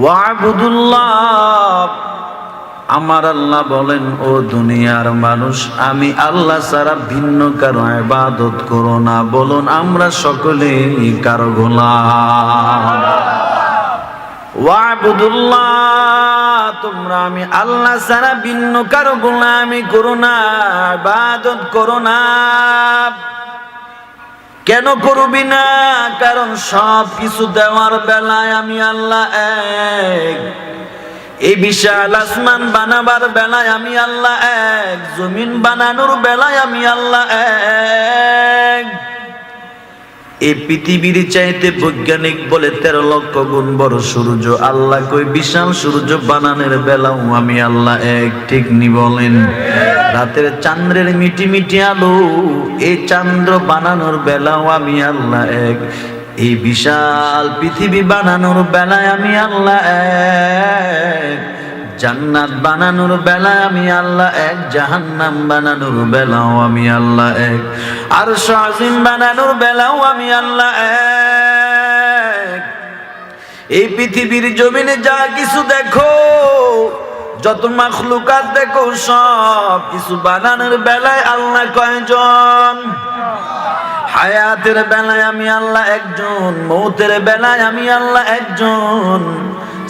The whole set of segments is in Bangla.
ওয়াবুদুল্লাহ, আমার আল্লাহ বলেন, ও দুনিয়ার মানুষ, আমি আল্লাহ ছাড়া ভিন্ন কারো ইবাদত করো না। বলুন, আমরা সকলেই কারো গোলাম। ওয়াবুদুল্লাহ, তোমরা আমি আল্লাহ ছাড়া ভিন্ন কারো গোলামি করো না, ইবাদত করো না। কেন করবি না? কারণ সব কিছু দেওয়ার বেলায় আমি আল্লাহ এক। এই বিশাল আসমান বানাবার বেলায় আমি আল্লাহ এক, জমিন বানানোর বেলায় আমি আল্লাহ এক। এই পৃথিবীর চাইতে বৈজ্ঞানিক বলে 13 লক্ষ গুণ বড় সূর্য আল্লাহ কই বিশাল সূর্য বানানোর বেলাও আমি আল্লাহ এক। ঠিক নি বলেন? রাতের চাঁদের মিটি মিটি আলো, এই চন্দ্র বানানোর বেলাও আমি আল্লাহ এক। এই বিশাল পৃথিবী বানানোর বেলায় আমি আল্লাহ এক। জান্নাত বানানোর বেলায় আমি আল্লাহ এক, জাহান্নাম বানানোর বেলাও আমি আল্লাহ এক, আরশ আজিম বানানোর বেলাও আমি আল্লাহ এক। এই পৃথিবীর জমিনে যা কিছু দেখো, যত মাখলুকাত দেখো, সব কিছু বানানোর বেলায় আল্লাহ কয়জন? হায়াতের বেলায় আমি আল্লাহ একজন, মৌতের বেলায় আমি আল্লাহ একজন,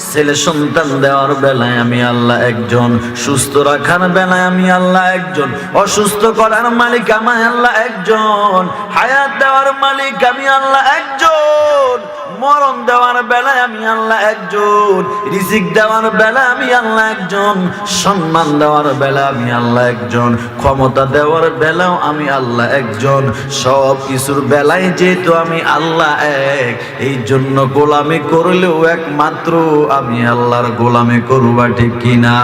ছেলে সন্তান দেওয়ার বেলায় আমি আল্লাহ একজন, সুস্থ রাখার বেলায় আমি আল্লাহ একজন, অসুস্থ করার মালিক আমি আল্লাহ একজন, হায়াত দেওয়ার মালিক আমি আল্লাহ একজন, মরণ দেওয়ার বেলায় আমি আল্লাহ একজন, রিজিক দেওয়ার বেলায় আমি আল্লাহ একজন, সম্মান দেওয়ার বেলায় আমি আল্লাহ একজন, ক্ষমতা দেওয়ার বেলাও আমি আল্লাহ একজন। সব কিছুর বেলায় যেহেতু আমি আল্লাহ এক, এই জন্য গোলামি করলেও একমাত্র আমি আল্লাহর গোলামি করবা। ঠিক কিনা?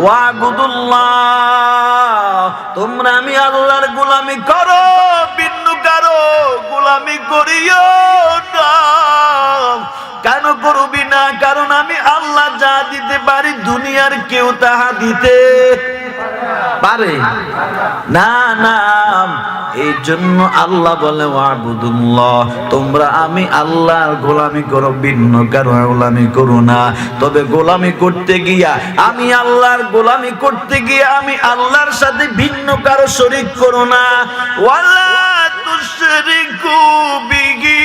ওয়াবুদুল্লাহ, তোমরা আমি আল্লাহর গোলামি করো, ভিন্ন কারো গোলামি করিও না। কেন করবি না? কারণ আমি আল্লাহ যা দিতে পারি দুনিয়ার কেউ তাহা দিতে পারে না। না, এই জন্য আল্লাহ বলে ওয়াবুদুল্লাহ, তোমরা আমি আল্লাহর গোলামি করো, ভিন্ন কারো গোলামি করো না। তবে গোলামি করতে গিয়া, আমি আল্লাহর গোলামি করতে গিয়া আমি আল্লাহর সাথে ভিন্ন কারো শরীক করো না। ওয়ালা তুশরিকু বিহি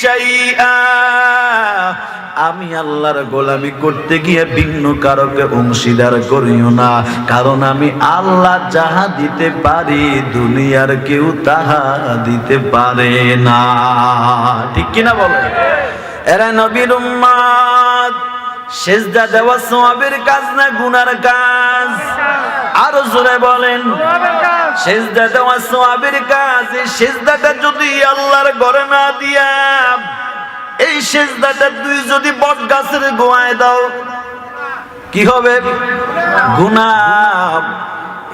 শাইআ, আমি আল্লাহর গোলামি করতে গিয়ে ভিন্ন কারোকে অংশীদার করিও না। কারণ আমি আল্লাহ যাহা দিতে পারি দুনিয়ার কেউ তাহা দিতে পারে না। ঠিক কিনা বলে? এরা নবীর উম্মত, সেজদা দেওয়া সওয়াবের কাজ না গুনার কাজ? আরো জোরে বলেন। সেজদা দেওয়া সওয়াবের কাজ। এই সেজদাটা যদি আল্লাহর ঘরে না দিয়া, এই সেজদাটা তুই যদি বট গাছের গোয়ায় দাও, কি হবে? গুনাহ।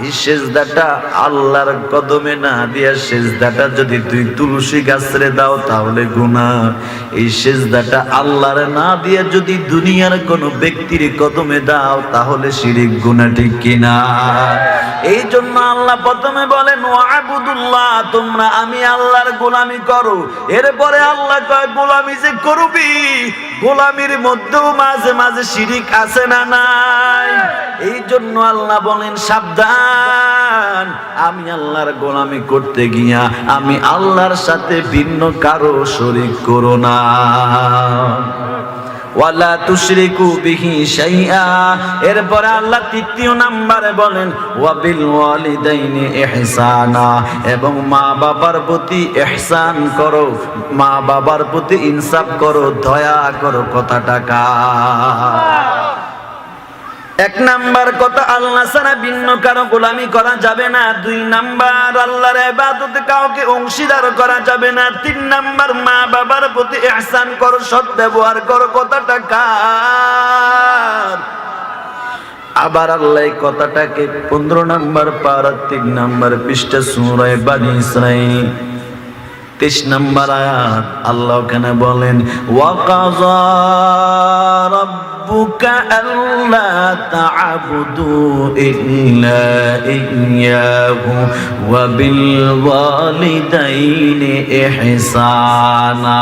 এই সেজদাটা আল্লাহর কদমে না দিয়া সেজদাটা যদি তুই তুলসী গাছরে দাও তাহলে গুনাহ। এই সেজদাটা আল্লাহর না দিয়া যদি দুনিয়ার কোন ব্যক্তির কদমে দাও তাহলে শিরক গুনাহ। ঠিক কিনা? এই জন্য আল্লাহ প্রথমে বলেন ওয়াবুদুল্লাহ, তোমরা আমি আল্লাহর গোলামি করো। এরপরে আল্লাহ কয় গোলামি যে করবি, গোলামির মধ্যেও মাঝে মাঝে শিরক আছে না নাই? এই জন্য আল্লাহ বলেন সাবধান, আমি আল্লাহর গোলামি করতে গিয়া আমি আল্লাহর সাথে ভিন্ন কারো শরীক করো না। ওয়ালা তুশরিকু বিহি শাইআ। এরপরে আল্লাহ 3 নম্বরে বলেন ওয়াবিল ওয়ালিদাইনি ইহসানা, এবং মা বাবার প্রতি ইহসান করো, মা বাবার প্রতি ইনসাফ করো, দয়া করো। কথাটা কার? 1 নাম্বার কথা, আল্লাহ ছাড়া ভিন্ন কারো গোলামি করা যাবে না। 2 নাম্বার, আল্লাহর ইবাদতে কাউকে অংশীদার করা যাবে না। 3 নাম্বার, মা বাবার প্রতি ইহসান করো, সৎ ব্যবহার করো। কথাটা কার? আবার আল্লাহ এই কথাটাকে 15 নাম্বার পারা 3 নাম্বার পৃষ্ঠা সূরা বনী ইসরাঈল 23 নাম্বার আয়াত আল্লাহ ওখানে বলেন ওয়াকাযা রাব্বুকা রাব্বুকা আল্লা তা'বুদু ইল্লা ইয়্যাহু ওয়া বিল ওয়ালিদাইনি ইহসানা।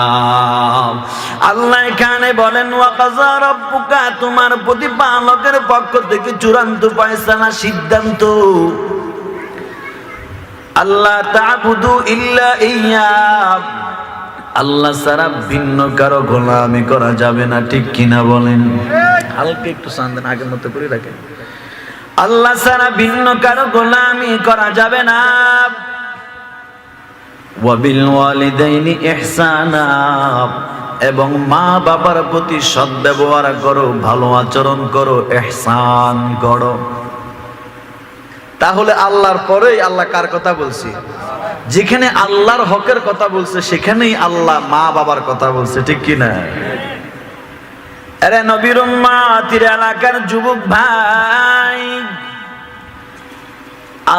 আল্লাহ এখানে বলেন ওয়া কাযা রাব্বুকা, তোমার প্রতিপালকের পক্ষ থেকে চূড়ান্ত ফয়সালা, সিদ্ধান্ত, আল্লাহ তা'বুদু ইল্লা ইয়্যাহু, আল্লাহ ছাড়া ভিন্ন কারো গোলামি করা যাবে না। ঠিক কিনা বলেন? হালকা একটু সান্দান আগের মতো করে রাখেন। আল্লাহ ছাড়া ভিন্ন কারো গোলামি করা যাবে না। ওয়া বিল ওয়ালিদাইনি ইহসানা, এবং মা বাবার প্রতি সদ্ব্যবহার করো, ভালো আচরণ করো, ইহসান করো। তাহলে আল্লাহর পরেই আল্লাহ কার কথা বলছি? যেখানে আল্লাহর হকের কথা বলছে সেখানেই আল্লাহ মা বাবার কথা বলছে। ঠিক কিনা? আরে নবীর উম্মতের এলাকার যুবক ভাই,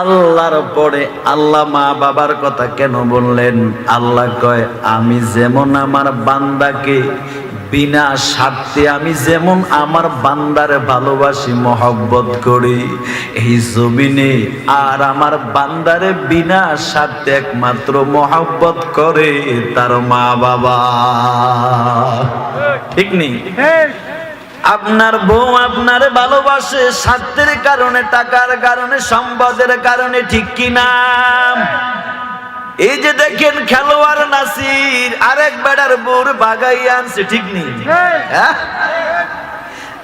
আল্লাহর পরে আল্লাহ মা বাবার কথা কেন বললেন? আল্লাহ কয়, আমি যেমন আমার বান্দাকে বিনা স্বার্থে, আমি যেমন আমার বান্দারে ভালোবাসি, মহব্বত করি, এই জমিনে আর আমার বান্দারে বিনা স্বার্থে একমাত্র মহব্বত করে তার মা বাবা। ঠিক নেই? আপনার বউ আপনারে ভালোবাসে স্বার্থের কারণে, টাকার কারণে, সম্পদের কারণে। ঠিক কিনা? এই যে দেখেন খেলোয়াড় নাসির আরেক বেড়ার বউর বাগাই আনছে। ঠিক নেই?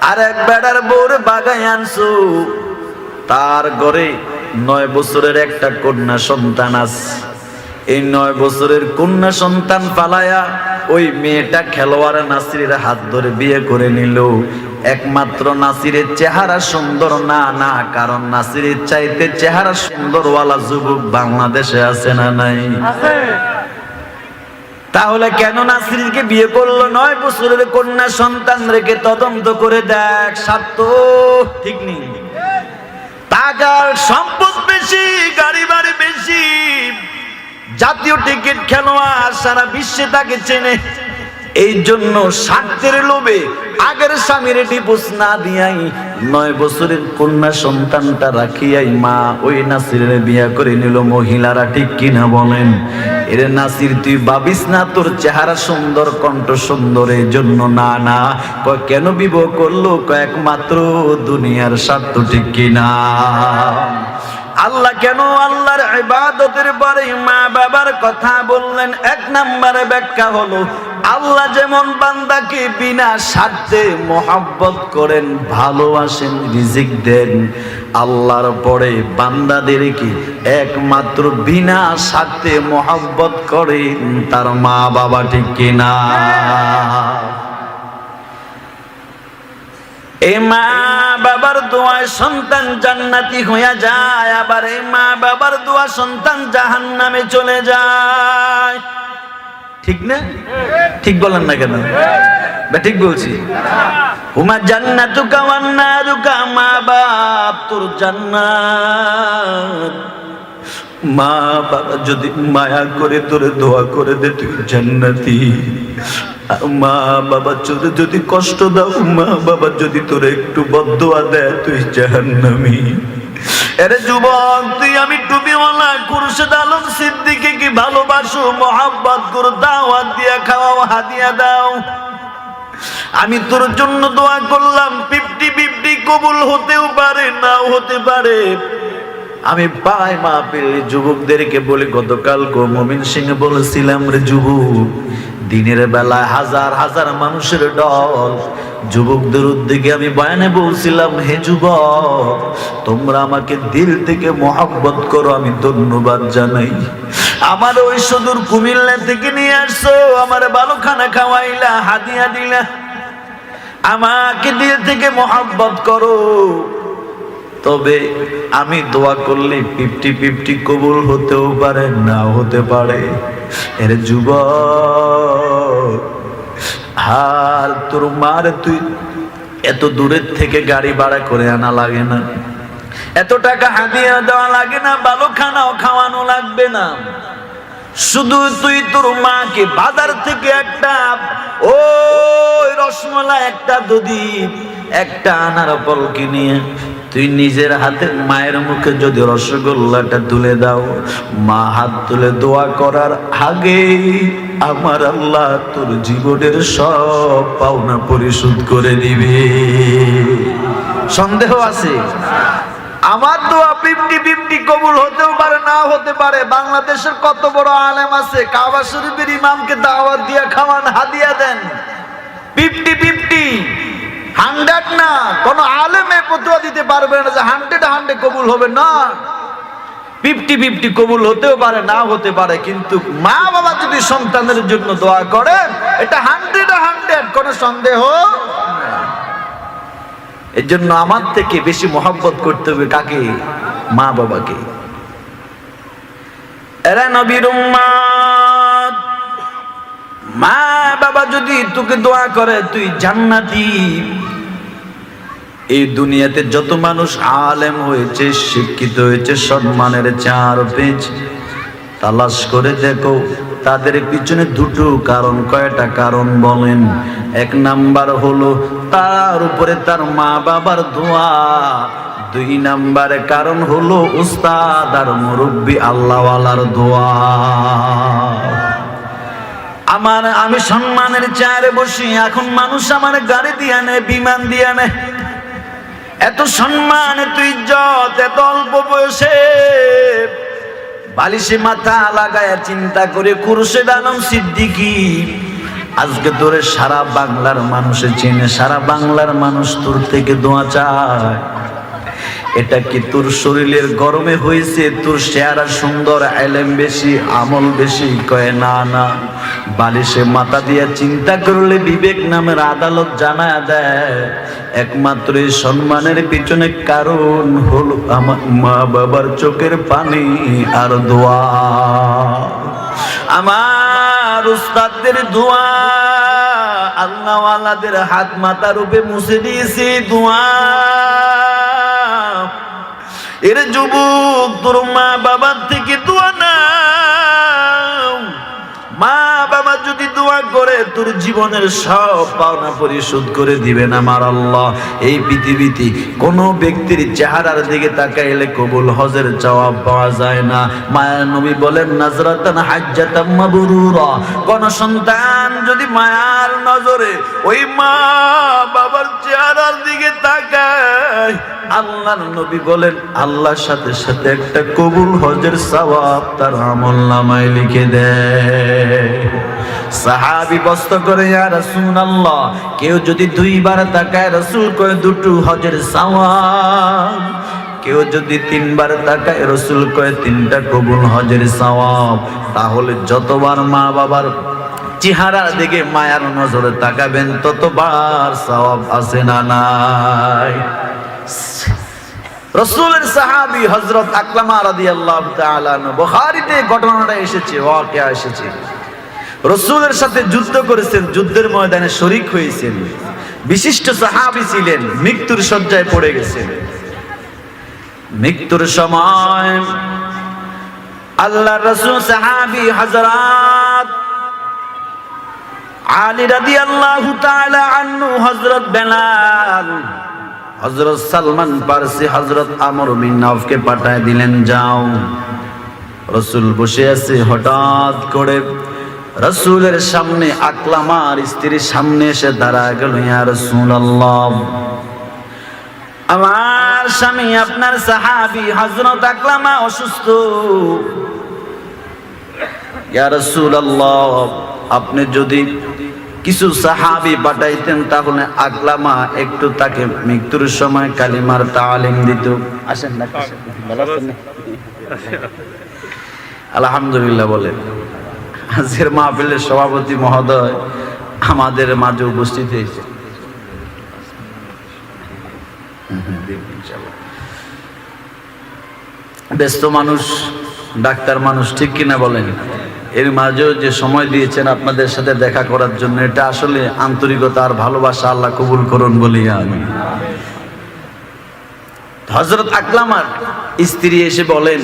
আরেক বেড়ার বউর বাগাই আনছো, তার ঘরে 9 বছরের একটা কন্যা সন্তান আছে। এই 9 বছরের কন্যা সন্তান পালায়া ওই মেয়েটা খেলোয়াড় নাসিরের হাত ধরে বিয়ে করে নিল। একমাত্র নাসিরের চেহারা সুন্দর না, না, কারণ নাসিরের চাইতে চেহারা সুন্দরওয়ালা যুবক বাংলাদেশে আছে না নাই? তাহলে কেন নাসিরকে বিয়ে করলো? 9 বছরের কন্যা সন্তান রেখে তদন্ত করে দেখ, স্বার্থ। ঠিক নেই? টাকার সম্পদ বেশি, গাড়ি বাড়ি বেশি, জাতীয় টিকিট খেলোয়াড়, সারা বিশ্বে তাকে চেনে। এই জন্য স্বার্থের লোভে আগের স্বামীর ডিভোর্স না দিয়াই 9 বছরের কন্যা সন্তানটা রাখিয়াই মা ওই নাসিরের বিয়ে করে নিল মহিলারা। ঠিক কিনা বলেন? এরে নাসির, তুই ভাবিস না তোর চেহারা সুন্দর, কণ্ঠ সুন্দর, এই জন্য না, না। কেন বিবাহ করলো? একমাত্র দুনিয়ার স্বার্থ। ঠিক কিনা? আল্লাহ কেন আল্লাহর ইবাদতের পরে মা বাবার কথা বললেন? 1 নম্বরে ব্যাখ্যা হলো, আল্লাহ যেমন বান্দাকে বিনা স্বার্থে মহব্বত করেন, ভালোবাসেন, রিজিক দেন, আল্লাহর পরে বান্দাদেরকে একমাত্র বিনা স্বার্থে মহব্বত করেন তার মা বাবা। ঠিক কিনা? এই মা বাবার দোয়ায় সন্তান জান্নাতি হয়ে যায়, আবার এই মা বাবার দোয়া সন্তান জাহান্নামে চলে যায়। ঠিক না? ঠিক বলেন না কেন? ঠিক বলছি। হুমা জান্নাতুকা ওয়ান নারুকা, মা বাপ তোর জান্নাত। মা বাবা যদি মায়া করে তোরে দোয়া করে দে তুই জান্নাতি। মা বাবা যদি কষ্ট দাও, মা বাবা যদি তোরে একটু বদদোয়া দেয়, তুই জাহান্নামী। এরে যুবক, তুই আমি টুপিওয়ালা খুরশেদ আলম সিদ্দিকীকে কি ভালোবাসো? মহব্বত করো, দাওয়াত দিয়া খাওয়াও, হাদিয়া দাও। আমি তোর জন্য দোয়া করলাম, 50-50 কবুল হতেও পারে, নাও হতে পারে। আমি পাই মা পেলে যুবকদেরকে বলি, গতকাল মুমিন সিং বলেছিলাম, রে যুবক, দিনের বেলায় হাজার হাজার মানুষের দল, যুবকদের উদ্যোগে আমি বয়ানে বলছিলাম, হে যুবক, তোমরা আমাকে দিল থেকে মহব্বত করো, আমি ধন্যবাদ জানাই। আমার ওই সুদূর কুমিল্লা থেকে নিয়ে আসছো, আমার ভালো খানা খাওয়াইলা, হাদিয়া দিলা, আমাকে দিল থেকে মহব্বত করো। তবে আমি দোয়া করলে 50-50 কবুল হতেও পারে, নাও হতে পারে। এর যুবক, আর তোর মার তুই এত দূরের থেকে গাড়ি ভাড়া করে আনা লাগে না, এত টাকা হাদিয়া দেওয়া লাগে না, ভালো খানাও খাওয়ানো লাগবে না। শুধু তুই তোর মাকে বাজার থেকে একটা ওই রসমলাই, একটা দধি একটা আনার ফল কিনে তুই নিজের হাতে মায়ের মুখে যদি রসগোল্লাটা তুলে দাও, মা হাত তুলে দোয়া করার আগে আমার আল্লাহ তোর জীবনের সব পাওনা পরিশোধ করে দিবে। সন্দেহ আছে? আমার দোয়া 50-50 কবুল হতেও পারে, না হতে পারে। বাংলাদেশের কত বড় আলেম আছে, কাবা শরীফের ইমামকে দাওয়াত দিয়ে খাওয়ান, হাদিয়া দেন। 50-50, 100 না। কোন আলেমে ফতোয়া দিতে পারবে না যে 100 কবুল হবে না। 50-50 কবুল হতেও পারে, না হতে পারে। কিন্তু মা বাবা যদি সন্তানের জন্য দোয়া করে, এটা 100 কোন সন্দেহ। এর জন্য আমার থেকে বেশি মহব্বত করতে হবে কাকে? মা বাবাকে। এরা নবীর উম্মত, মা বাবা যদি তোকে দোয়া করে তুই জান্নাতি। এই দুনিয়াতে যত মানুষ আলেম হয়েছে, শিক্ষিত হয়েছে, সম্মানের 4 পেজ তালাশ করে দেখো, তাদের পিছনে দুটো কারণ। কয়টা কারণ বলেন? 1 নাম্বার হলো তার উপরে তার মা বাবার দোয়া। 2 নাম্বারে কারণ হলো উস্তাদ আর মুরব্বী আল্লাহওয়ালার দোয়া। আমি সম্মানের চেয়ারে বসি, এখন মানুষ আমার গাড়ি দিয়ে নেয়, বিমান দিয়ে নেয়। এত সম্মান, এত ইজ্জত, এত অল্প বয়সে বালিশে মাথা লাগায় চিন্তা করে খুরশেদ আলম সিদ্দিকী আজকে তোরে সারা বাংলার মানুষে চেনে, সারা বাংলার মানুষ তোর থেকে দোয়া চায়। এটা কি তোর শরীরের গরমে হয়েছে? তোর চেহারা সুন্দর, এলেম বেশি, আমল বেশি? কয় না না, বালিশে মাথা দিয়ে চিন্তা করলে বিবেক নামের আদালত জানায়া দেয় একমাত্র এই সম্মানের পিছনে কারণ হলো আমার মা বাবার চোখের পানি আর দোয়া। আমার উস্তাদদের দোয়া, আল্লাহওয়ালাদের হাত মাথার উপরে মুছে দিয়েছে দোয়া। এর যুবক, তোর মা বাবার থেকে দোয়া নাও। মা বাবা যদি দোয়া করে তোর জীবনের সব পাওনা পরিশোধ করে দিবেন আমার আল্লাহ। এই পৃথিবীতে কোন ব্যক্তির চেহারার দিকে তাকাইলে কবুল হজের জবাব পাওয়া যায় না। মায়ের নবী বলেন, নাজরাতান হাজ্জাতাম মাবরুরা। কোন সন্তান যদি মায়ার নজরে ওই মা বাবার চেহারার দিকে তাকায়, আল্লাহর নবী বলেন আল্লাহর সাথে সাথে একটা কবুল হজের সওয়াব তার আমলনামায় লিখে দেয়। সাহাবী প্রশ্ন করে, ইয়া রাসূলুল্লাহ, কেউ যদি 2 বার তাকায়, রাসূল কয় 2 হজের সওয়াব। কেউ যদি 3 বার তাকায়, রাসূল কয় 3টা কবুল হজের সওয়াব। তাহলে যতবার মা বাবার চেহারার দিকে মায়ার নজরে তাকাবেন ততবার সওয়াব আছে না নাই? রাসূলের সাহাবী হযরত আকলামা রাদিয়াল্লাহু তাআলা আনহু, বুখারীতে ঘটনাটা এসেছে, ওয়াকিয়া এসেছে। রাসূলের সাথে যুদ্ধ করেছেন, যুদ্ধের ময়দানে শরীক হয়েছেন, বিশিষ্ট সাহাবী ছিলেন, মৃত্যুর শয্যায় পড়ে গেছেন। মৃত্যুর সময় আল্লাহর রাসূল সাহাবী হযরত আলী রাদিয়াল্লাহু তাআলা আনহু, হযরত বেলাল, হযরত সালমান ফারসি, হযরত আমর বিন নাওফকে পাঠায় দিলেন, যাও। রাসূল বসে আছে, হঠাৎ করে রাসূলের সামনে আকলামার স্ত্রীর সামনে এসে দাঁড়ায় গেল, ইয়া রাসূলুল্লাহ, আমার স্বামী আপনার সাহাবী হযরত আকলামা অসুস্থ। ইয়া রাসূলুল্লাহ, আপনি যদি কিছু সাহাবী পাঠাইতেন তাহলে আকলামা একটু তাকে মৃত্যুর সময় কালিমার তালিম দিত। আসেন না, আলহামদুলিল্লাহ বলেন। আজকের মাহফিলের সভাপতি মহোদয় আমাদের মাঝে উপস্থিত হয়েছে। ব্যস্ত মানুষ, ডাক্তার মানুষ, ঠিক কিনা বলেন? এর মাঝেও যে সময় দিয়েছেন আপনাদের সাথে দেখা করার জন্য, এটা আসলে আন্তরিকতা আর ভালোবাসা। আল্লাহ কবুল করুন বলি আমি। হযরত আকলামার স্ত্রী এসে বলেন,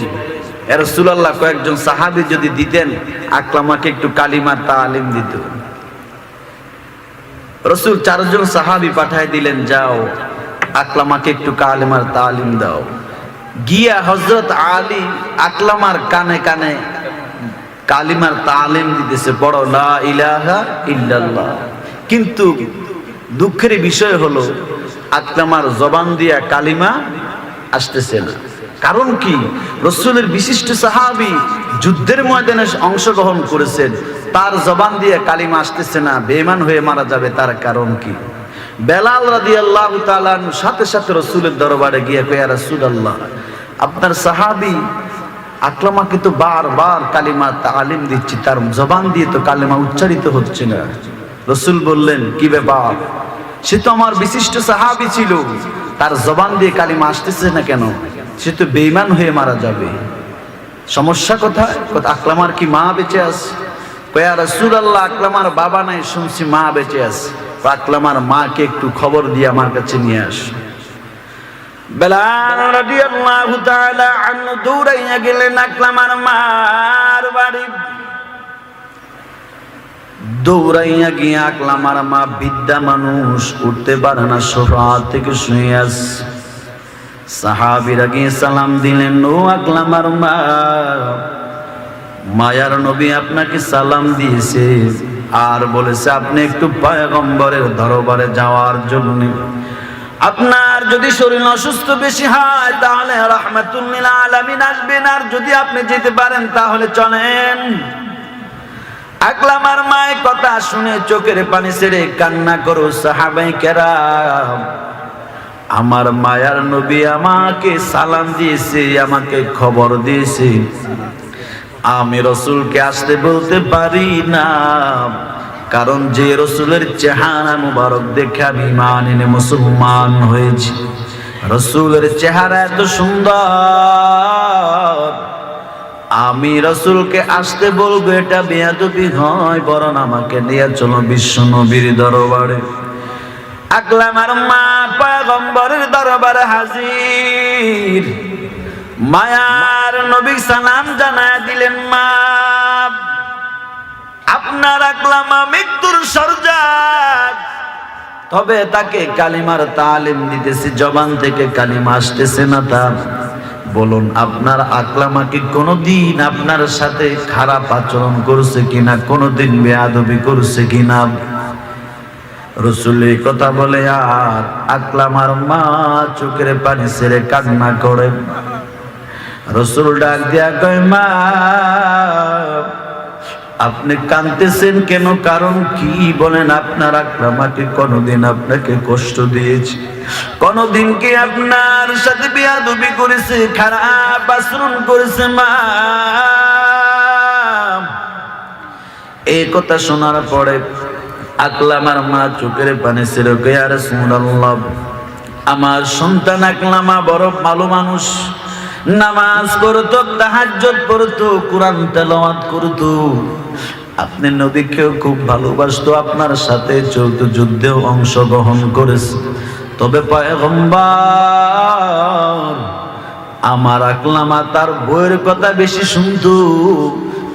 ইয়া রাসূলুল্লাহ, কয়েকজন সাহাবী যদি দিতেন আকলামাকে একটু কালিমার তালিম দিত। রাসূল চারজন সাহাবী পাঠায় দিলেন, যাও আকলামাকে একটু কালেমার তালিম দাও। গিয়া হযরত আলী আকলামার কানে কানে কালিমার তালিম দিতেছে, পড়ো লা ইলাহা ইল্লাল্লাহ। কিন্তু দুঃখের বিষয় হলো আকলামার জবান দিয়া কালিমা আসতেছে না। কারণ কি? রাসূলের বিশিষ্ট সাহাবী যুদ্ধের ময়দানে অংশগ্রহণ করেছেন, তার জবান দিয়ে কালিমা আসতেছে না, বেঈমান হয়ে মারা যাবে। তার কারণ কি? বেলাল রাদিয়াল্লাহু তাআলা সাথে সাথে রাসূলের দরবারে গিয়ে কয়, ইয়া রাসূলুল্লাহ, আপনার সাহাবী আকলামাকে তো বারবার কালিমা তালিম দিচ্ছি, তার জবান দিয়ে তো কালিমা উচ্চারিত হচ্ছে না। রাসূল বললেন, কি ব্যাপার? সে তো আমার বিশিষ্ট সাহাবী ছিল, তার জবান দিয়ে কালিমা আসতেছে না কেন? সে তো বেঈমান হয়ে মারা যাবে। সমস্যা কোথায়? আকলামার কি মা বেঁচে আছে? কয়, ইয়া রাসূলুল্লাহ, আকলামার বাবা নাই, শুনছি মা বেঁচে আছে। আকলামার মাকে একটু খবর দিয়ে আমার কাছে নিয়ে আস। বেলাল রাদিয়াল্লাহু তাআলা আনহু দৌড়াইয়া গেলেন আকলামার মার বাড়ি। দৌড়াইয়া গিয়ে আকলামার মা বৃদ্ধা মানুষ, উঠতে পারে না, সোফা থেকে শুয়ে আছে। সাহাবীরা গিয়ে সালাম দিলেন, ও আকলামার মা, মায়ার নবী আপনাকে সালাম দিয়েছে আর বলেছে আপনি একটু পয়গম্বরের দরবারে যাওয়ার জন্য। আপনার যদি শরীর অসুস্থ বেশি হয় তাহলে রাহমাতুল লিল আলামিন আসবেন, আর যদি আপনি যেতে পারেন তাহলে চলেন। আকলামার মায়ের কথা শুনে চোখের পানি ছেড়ে কান্না করো সাহাবায়ে কেরাম। আমার মায়ার নবী আমাকে সালাম দিয়েছে, আমাকে খবর দিয়েছে, আমি রাসূলকে আসতে বলতে পারি না, কারণ যে রাসূলের চেহারা মুবারক দেখে আমি ঈমান এনে মুসলমান হয়েছি। রাসূলের চেহারা এত সুন্দর, আমি রাসূলকে আসতে বলবো এটা বেয়াদবি হয়, বরং আমাকে নিয়ে চলো বিশ্ব নবীর দরবারে। আকলামার মা পয়গম্বরের দরবারে হাজির। মায়ার নবী সালাম জানায় দিলেন, মা, আপনার আকলামা মৃত্যুর সজ্জায়, তবে তাকে কালিমার তালিম দিতেছি, জবান থেকে কালিমা আসতেছে না। তার বলুন, আপনার আকলামাকে কোনদিন আপনার সাথে খারাপ আচরণ করছে কিনা, কোনদিন বেয়াদবি করছে কিনা? রাসূল এই কথা বলে আর আকলামার মা চোখের পানি ছেড়ে কান্না করে। রাসূল ডাক দিয়া কয়, মা, আপনি কাঁদতেছেন কেন? কারণ কি বলেন? আপনার আকলামাকে কোনদিন আপনাকে কষ্ট দিয়েছে? কোনদিন কি আপনার সাথে বেয়াদবি করেছে, খারাপ আচরণ করেছে? মা, এই কথা শোনার পরে আকলামার মা চোখের পানি ছেড়ে কয়, ইয়া রাসূলুল্লাহ, আমার সন্তান আকলামা বড় ভালো মানুষ, নামাজ পড়তো, তাহাজ্জুদ পড়তো, কোরআন তেলাওয়াত করতো, আপনি নবীকেও খুব ভালোবাসতো, আপনার সাথে চলতো, যুদ্ধেও অংশগ্রহণ করেছে। তবে পয়গম্বর, আমার আকলামা তার বইয়ের কথা বেশি শুনতো,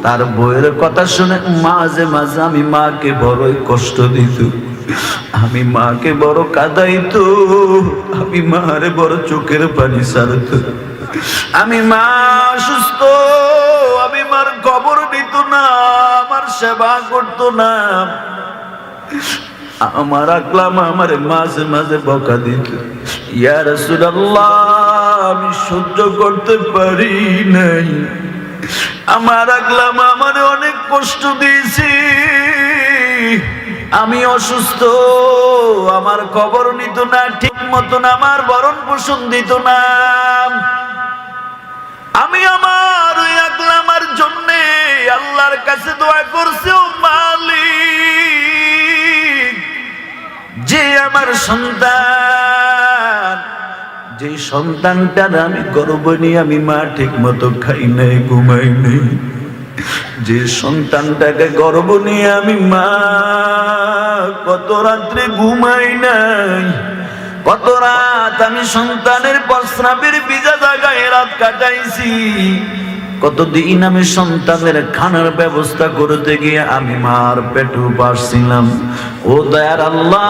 তার বইয়ের কথা শুনে মাঝে মাঝে আমি মাকে বড়ই কষ্ট দিত, আমি মাকে বড় কাঁদাইতো, আমি মারে বড় চোখের পানি ছাড়ত। আমি মা অসুস্থ, আমি মার খবর নিত না, আমার সেবা করত না। আমার আকলামা আমারে মাঝে মাঝে বকা দিত। ইয়া রাসূলুল্লাহ, আমি সহ্য করতে পারি নাই, আমার আকলামা আমারে অনেক কষ্ট দিয়েছে, আমি অসুস্থ, আমার খবর নিত না, ঠিক মতন আমার ভরণ পোষণ দিত না। আমি আমার ওই আকলামার জন্য আল্লাহর কাছে দোয়া করছি, ও মালিক, যে আমার সন্তান, যে সন্তানটার আমি গর্ভ নিয়ে আমি মা ঠিক মতো খাই নাই, ঘুমাই নাই, যে সন্তানটাকে গর্ভ নিয়ে আমি মা কত রাত্রে ঘুমাই নাই, কত রাত আমি সন্তানের প্রস্রাবের ভিজা জায়গায় রাত কাটাইছি, কতদিন আমি সন্তানের খানার ব্যবস্থা করতে গিয়ে আমি মার পেটে পারছিলাম। ও দয়ার আল্লাহ,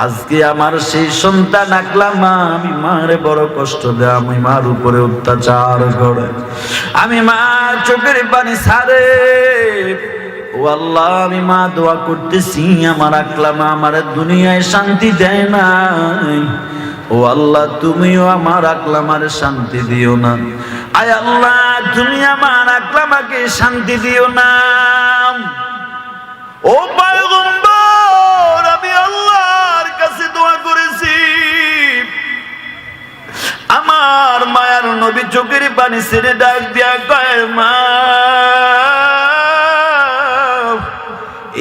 আজকে আমার সেই সন্তান আকলামা আমি মারে বড় কষ্ট দেয়, আমি মার উপরে অত্যাচার করে, আমি মা চোখের পানি ছাড়ে। ও আল্লাহ, আমি মা দোয়া করতেছি আমার আকলামা আমার দুনিয়ায় শান্তি দেয় নাই। ও আল্লাহ, তুমিও আমার আকলামার শান্তি দিও না। আয় আল্লাহ, তুমি আমার আকলামাকে শান্তি দিও না। ও পয়গম্বর, আমি আল্লাহর কাছে দোয়া করেছি, আমার মায়ার নবী চোখের পানি ছেড়ে ডাক দিয়া কয় মা,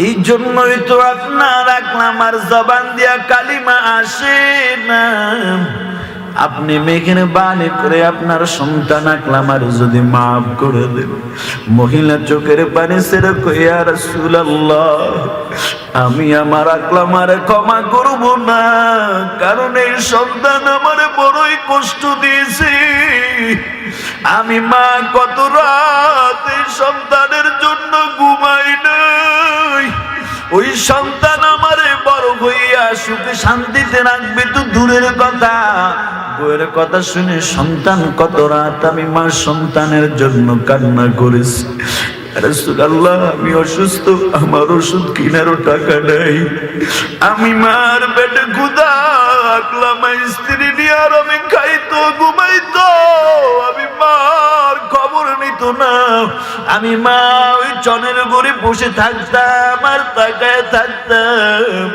এই জন্যই তো আপনার আকলামার জবান দিয়া কালিমা আসে না। আপনি মেহেরবানি করে আপনার সন্তান আকলামার যদি মাফ করে দেন। মহিলা চোখের পানি ছেড়ে কই, ইয়া রাসূলুল্লাহ, আমি আমার আকলামারে ক্ষমা করব না, কারণ এই সন্তান আমারে বড়ই কষ্ট দিয়েছে। আমি মা কত রাত এই সন্তানের জন্য ঘুমাই নাই। ওই সন্তান আমারে বড় হইয়া সুখে শান্তিতে রাখবে তো দূরের কথা, বইয়ের কথা শুনে সন্তান কত রাত আমি মা সন্তানের জন্য কান্না করেছি। রাসূলুল্লাহ, আমি অসুস্থ, আমার ওষুধ কেনারও টাকা নাই। আমি মার পেটে ক্ষুধা, আকলামা স্ত্রী নিয়ে আর আমি খাইতো ঘুমাইতো, আমি মার খবর নিত না। আমি মা ওই চনের ঘরে বসে থাকতাম আর তাকায় থাকতাম।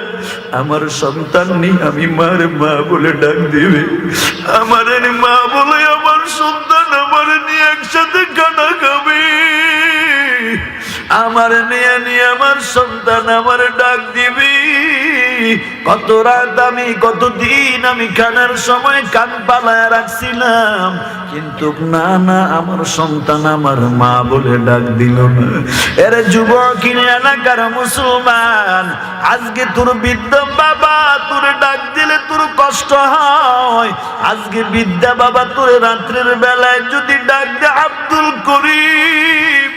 আমার সন্তান নিয়ে আমি মার মা বলে ডাক দিবে, আমার মা বলে আমার সন্তান আমার নিয়ে একসাথে খানা খাবে। আমার নিয়ে আমার সন্তান আমার ডাক দিবি। কত রাত আমি কতদিন আমি খানার সময় কান পালায় রাখছিলাম, কিন্তু না না, আমার সন্তান আমার মা বলে ডাক দিল না। এর যুবক এলাকার মুসলমান, আজকে তোর বৃদ্ধ বাবা তোর ডাক দিলে তোর কষ্ট হয়। আজকে বিদ্যা বাবা তোর রাত্রের বেলায় যদি ডাক দে, আব্দুল করিম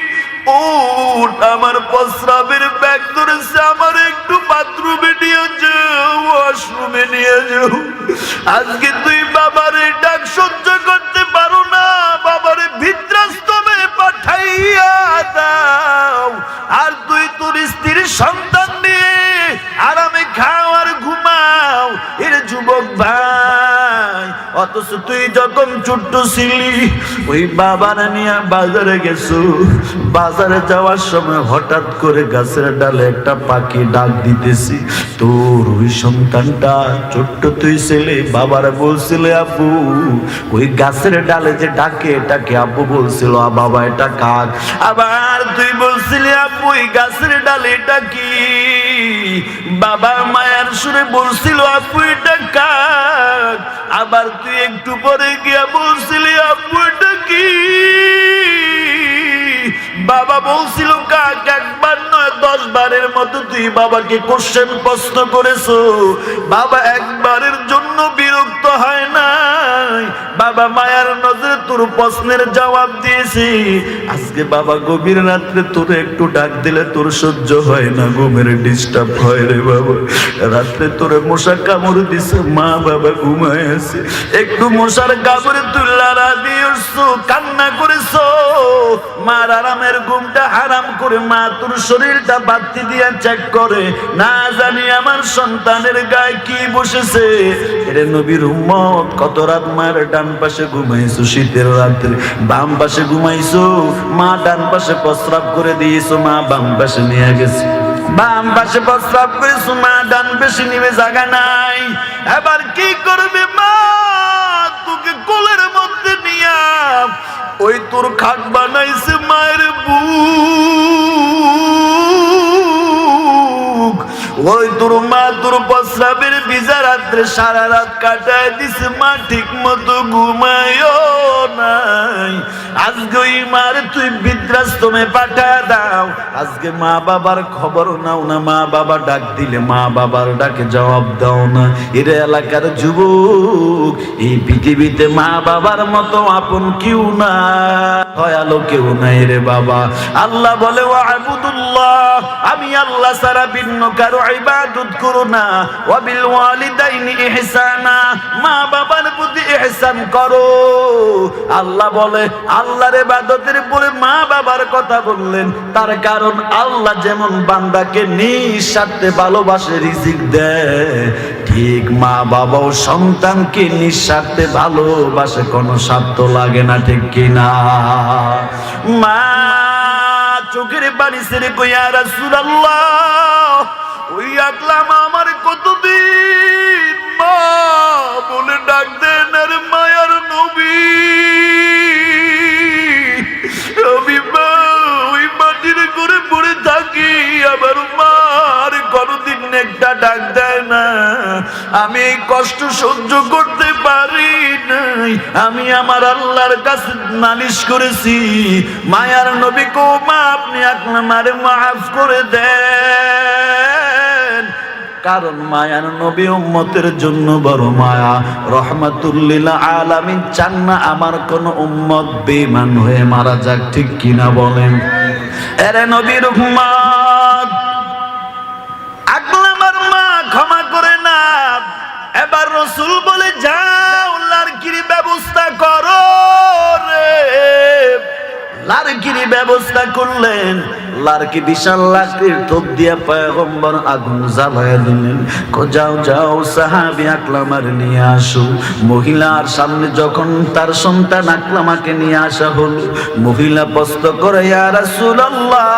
উঠ, আমার প্রস্রাবের ব্যাগ ধরেছে, আমার একটু বাথরুমে নিয়ে যাও, ওয়াশরুমে নিয়ে যাও। আজকে তুই বাবারে ডাক সহ্য করতে পারো না, বাবারে বৃদ্ধাশ্রমে পাঠাইয়া দাও। আর তুই তোর স্ত্রীর সন্তান নিয়ে আরামে খাও আর ঘুমাও। এর যুবক ভাই, অথচ তুই যখন ছোট্ট ছিলি ওই বাবারা নিয়ে বাজারে গেছো, বাজারে যাওয়ার সময় হঠাৎ করে গাছের ডালে একটা পাখি ডাক দিতেছি, তোর ওই সন্তানটা ছোট্ট তুই ছেলে বাবারা বলছিল আব্বু, ওই গাছের ডালে যে ডাকে এটাকে আব্বু বলছিল বাবা এটা কাক। আবার তুই বলছিলি আব্বু ওই গাছের ডালে এটা কি, বাবা মায়ার সুরে বলছিল আব্বু এটা কাক। আবার তুই একটু পরে গিয়া বলছিলি আব্বু এটা কি, বাবা বলছিল কাক। একবার নয় 10 বারের মতো তুই বাবাকে কোশ্চেন প্রশ্ন করেছো, বাবা একবারের জন্য বিরক্ত হয় নাই। বাবা মায়ার নজরে তোর প্রশ্নের জবাব দিয়েছি। আজকে বাবা গভীর রাত্রে তোর একটু ডাক দিলে তোর সহ্য হয় না, ঘুমের ডিস্টার্ব হয় রে বাবা। রাত্রে তোরে মশা কামড় দিছে, মা বাবা ঘুমায় আছে, একটু মশার কামড়ে তুই লাড়া দিয়েছো, কান্না করেছো, মার আরামের ঘুমটা হারাম করে মা তোর শরীরটা বাতি দিয়ে চেক করে, না জানি আমার সন্তানের গায়ে কি বসেছে। এরে নবীর উম্মত, কত রাত মায়ের ডান পাশে ঘুমাইছো, শীতের রাত্রে বাম পাশে ঘুমাইছো, মা ডান পাশে প্রস্রাব করে দিয়েছো, মা বাম পাশে নিয়ে গেছে, বাম পাশে প্রস্রাব করেছো, মা ডান পাশে নিবে জায়গা নাই। এবার কি করবে মা, তোকে কোলের মধ্যে নিয়া ওই তোর খাট বানাইছে মায়ের বুক, ওই তোর মা তোর প্রস্রাবের ভিজা রাত্রে সারা রাত কাটায় দিছে, মা ঠিক মতো ঘুমায়ও নাই। আজকে ওই মার তুই বৃদ্ধাশ্রমে পাঠা দাও। আজকে মা বাবার খবর নাও না, মা বাবা ডাক দিলে মা বাবার ডাকে জবাব দাও না। এর এলাকার যুবক, এই পৃথিবীতে মা বাবার মতো আপন কেউ না, দয়ালু কেউ নাই রে বাবা। আল্লাহ বলে ওয়াবুদুল্লাহ, আমি আল্লাহ ছাড়া ভিন্ন কারো ইবাদত করো না। ওয়া বিল ওয়ালিদাইনি ইহসানা, মা বাবার প্রতি ইহসান করো। আল্লাহ বলে আল্লাহর ইবাদতের পরে মা বাবার কথা বললেন, তার কারণ আল্লাহ যেমন বান্দাকে নিঃস্বার্থে ভালোবাসে, রিজিক দেয়, ঠিক মা বাবাও সন্তানকে নিঃস্বার্থে ভালোবাসে, কোনো স্বার্থ লাগে না, ঠিক কিনা? মা চোখের পানি ছেড়ে কই ইয়া রাসূলুল্লাহ, ওই আকলাম আমার কতদিন মা বলে ডাক দেন, আর মায়ার নবী আমি মা ওই মাটির করে পড়ে থাকি, আমার মার কোনদিন একটা ডাক দেয় না। আমি এই কষ্ট সহ্য করতে পারি নাই, আমি আমার আল্লাহর কাছে নালিশ করেছি, মায়ার নবী কো মা আপনি আমারে মাফ করে দেন। কারণ মায়ার নবী উম্মতের জন্য বড় মায়া, রহমাতুল লিল আলামিন চান না আমার কোন উম্মত বেঈমান হয়ে মারা যাক, ঠিক কিনা বলেন? আরে নবীর উম্মত, আকলামার মা ক্ষমা করে না। এবার রাসূল বলে যাও লাড়কির ব্যবস্থা করো রে। লাড়কির ব্যবস্থা করলেন, লাড়কি বিশাল লাকড়ির টোপ দিয়া পয়গম্বর আগুন জ্বালায়া দিলেন। যাও যাও সাহাবী আকলামার নিয়ে আসো। মহিলার সামনে যখন তার সন্তান আকলামাকে নিয়ে আসা হলো, মহিলা প্রশ্ন করে ইয়া রাসূলুল্লাহ,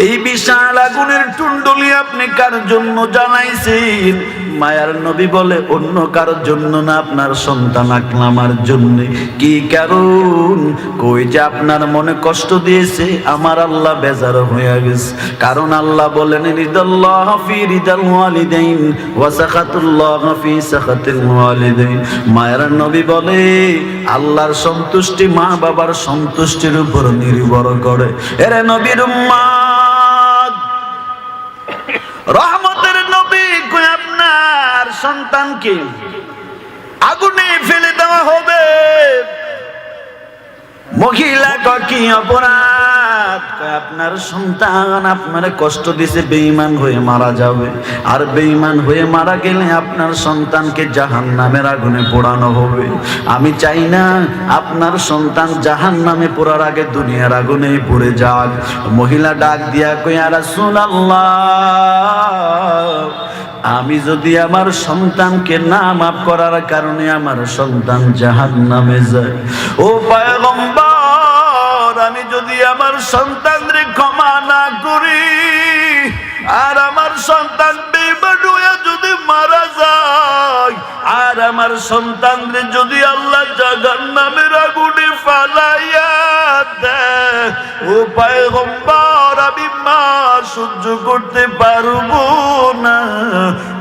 এই বিশাল আগুনের টুন্ডলি আপনি কার জন্য জ্বালাইছেন? মায়ার নবী বলে অন্য কারোর জন্য না, আপনার সন্তান আকলামার জন্য। কি কারণ? কই যে আপনার মনে কষ্ট দিয়েছে, আমার আল্লাহ বেজার হয়ে গেছে। কারণ আল্লাহ বলেন রিদাল্লাহ ফি রিদাল ওয়ালিদাইন ওয়া সাখাতুল্লাহ ফি সাখাতিল ওয়ালিদাইন। মায়ার নবী বলে আল্লাহর সন্তুষ্টি মা বাবার সন্তুষ্টির উপর নির্ভর করে। এরে নবীর উম্মত, রহমতের নবী কই আপনার সন্তানকে আগুনে ফেলে দেওয়া হবে। মহিলা কি অপরাধ? আপনার সন্তান আপনার কষ্ট দিছে, বেঈমান হয়ে মারা যাবে, আর বেঈমান হয়ে মারা গেলে আপনার সন্তানকে জাহান্নামের আগুনে পোড়ানো হবে। আমি চাই না আপনার সন্তান জাহান্নামে পোড়ার আগে দুনিয়ার আগুনে পড়ে যাক। মহিলা ডাক দিয়া কই ইয়া রাসূলুল্লাহ, আমি যদি আমার সন্তানকে না মাফ করার কারণে আমার সন্তান জাহান্নামে যায়, ও পয়গম্বর, আমি যদি আমার সন্তানরে ক্ষমা না করি আর আমার সন্তান বেঈমান হয়ে যদি মারা যায়, আর আমার সন্তানরে যদি আল্লাহ জাহান্নামের আগুনে ফালাইয়া দেয়, ও পয়গম্বর, আমি মা সহ্য করতে পারবো না।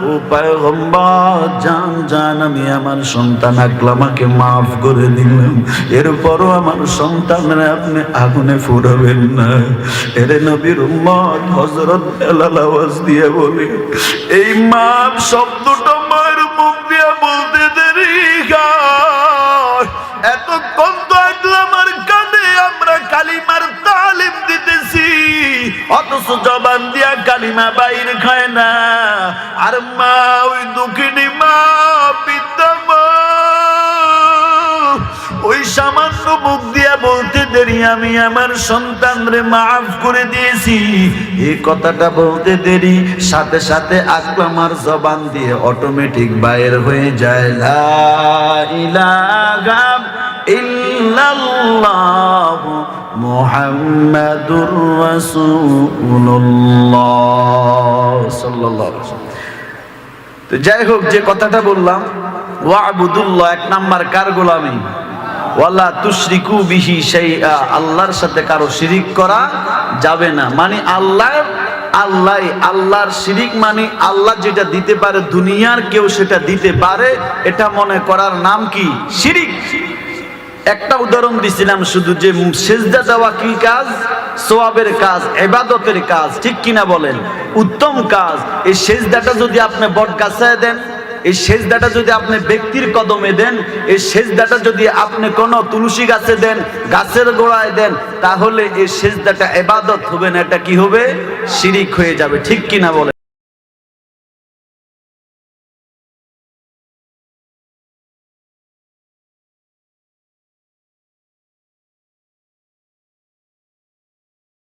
ও পয়গম্বর, জান জান, আমি আমার সন্তান আকলামাকে মাফ করে দিলাম, এরপরও আমার সন্তানরা আপনি আগুনে ফুরাবেন না। এরে নবীর উম্মত, হযরত বেলাল আওয়াজ দিয়ে বলে, এই মাফ শব্দটা মায়ের মুখ দিয়ে বলতে দেরি হয়। এতক্ষণ তো আকলামার কানে আমরা কালিমার তালিম দিতেছি, অথচ জবান দিয়া কালিমা বাইর খায় না। আর মা ওই দুঃখিনী মা, পিতা মা, ওই সামান্য মুখ দিয়া বলতে দেরি আমি আমার সন্তানরে মাফ করে দিয়েছি, এই কথাটা বলতে দেরি সাথে সাথে আকলামার জবান দিয়ে অটোমেটিক বাইর হয়ে যায় লা ইলাহা ইল্লাল্লাহ মুহাম্মাদুর রাসূলুল্লাহ সাল্লাল্লাহু আলাইহি ওয়াসাল্লাম। তো যাই হোক, যে কথাটা বললাম, ওয়াবুদুল্লাহ, এক নাম্বার কার গোলামি, ওয়ালা তুশরিকু বিহি শাইআ, আল্লাহর সাথে কারো শিরিক করা যাবে না। মানে আল্লাহর শিরিক মানে আল্লাহ যেটা দিতে পারে দুনিয়ার কেউ সেটা দিতে পারে, এটা মনে করার নাম কি? শিরিক। একটা উদাহরণ দিছিলাম শুধু, যে সিজদা দেওয়া কি কাজ? সওয়াবের কাজ, ইবাদতের কাজ, ঠিক কিনা বলেন? উত্তম কাজ। এই সিজদাটা যদি আপনি বটগাছায় দেন, এই সেজদাটা যদি আপনি ব্যক্তির কদমে দেন, এই সেজদাটা যদি আপনি কোনো তুলসী গাছে দেন, গাছের গোড়ায় দেন, তাহলে এই সেজদাটা ইবাদত হবে না, এটা কি হবে? শিরিক হয়ে যাবে, ঠিক কিনা বলেন?